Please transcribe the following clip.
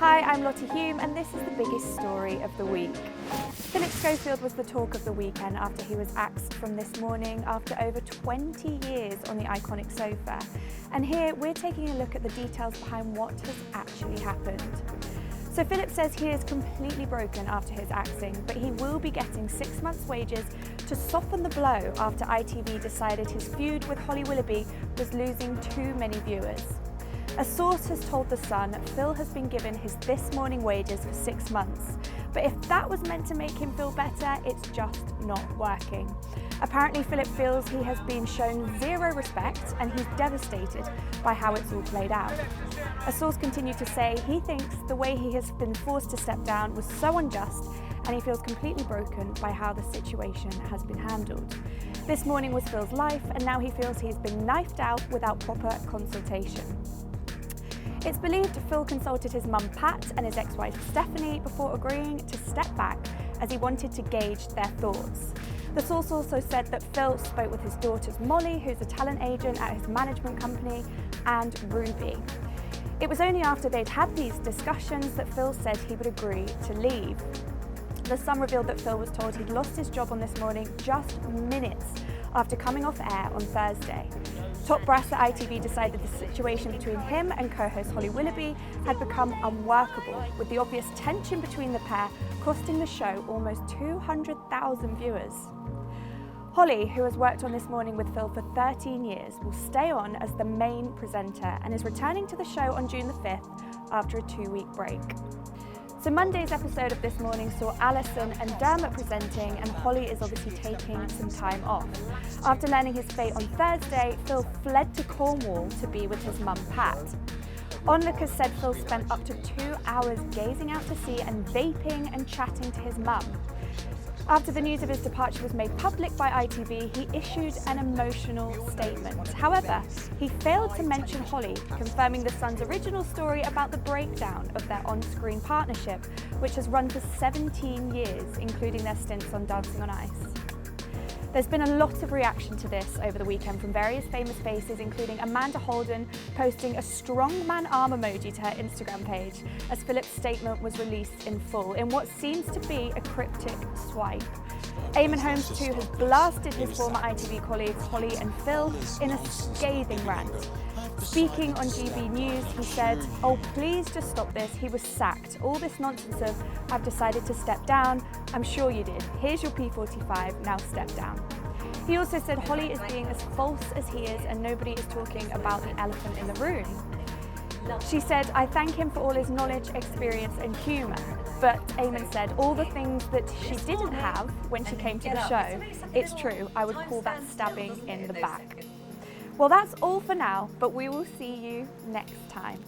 Hi, I'm Lottie Hume and this is the biggest story of the week. Phillip Schofield was the talk of the weekend after he was axed from This Morning after over 20 years on the iconic sofa. And here we're taking a look at the details behind what has actually happened. So Phillip says he is completely broken after his axing, but he will be getting 6 months' wages to soften the blow after ITV decided his feud with Holly Willoughby was losing too many viewers. A source has told The Sun Phil has been given his This Morning wages for 6 months. But if that was meant to make him feel better, it's just not working. Apparently Phillip feels he has been shown zero respect and he's devastated by how it's all played out. A source continued to say he thinks the way he has been forced to step down was so unjust and he feels completely broken by how the situation has been handled. This morning was Phil's life and now he feels he's been knifed out without proper consultation. It's believed Phil consulted his mum Pat and his ex-wife Stephanie before agreeing to step back as he wanted to gauge their thoughts. The source also said that Phil spoke with his daughters Molly, who's a talent agent at his management company, and Ruby. It was only after they'd had these discussions that Phil said he would agree to leave. The Sun revealed that Phil was told he'd lost his job on This Morning just minutes after coming off air on Thursday. Top brass at ITV decided the situation between him and co-host Holly Willoughby had become unworkable, with the obvious tension between the pair costing the show almost 200,000 viewers. Holly, who has worked on This Morning with Phil for 13 years, will stay on as the main presenter and is returning to the show on June the 5th after a 2-week break. So Monday's episode of This Morning saw Alison and Dermot presenting and Holly is obviously taking some time off. After learning his fate on Thursday, Phil fled to Cornwall to be with his mum Pat. Onlookers said Phil spent up to 2 hours gazing out to sea and vaping and chatting to his mum. After the news of his departure was made public by ITV, he issued an emotional statement. However, he failed to mention Holly, confirming The Sun's original story about the breakdown of their on-screen partnership, which has run for 17 years, including their stints on Dancing on Ice. There's been a lot of reaction to this over the weekend from various famous faces, including Amanda Holden posting a strongman arm emoji to her Instagram page as Phillip's statement was released in full in what seems to be a cryptic swipe. Eamon Holmes too has blasted his former ITV colleagues Holly and Phil in a scathing rant. Speaking on GB News, he said, "Oh, please just stop this. He was sacked. All this nonsense of, I've decided to step down. I'm sure you did. Here's your P45, now step down." He also said Holly is being as false as he is and nobody is talking about the elephant in the room. She said, "I thank him for all his knowledge, experience and humour." But Eamon said all the things that she didn't have when she came to the show, it's true, I would call that stabbing in the back. Well, that's all for now, but we will see you next time.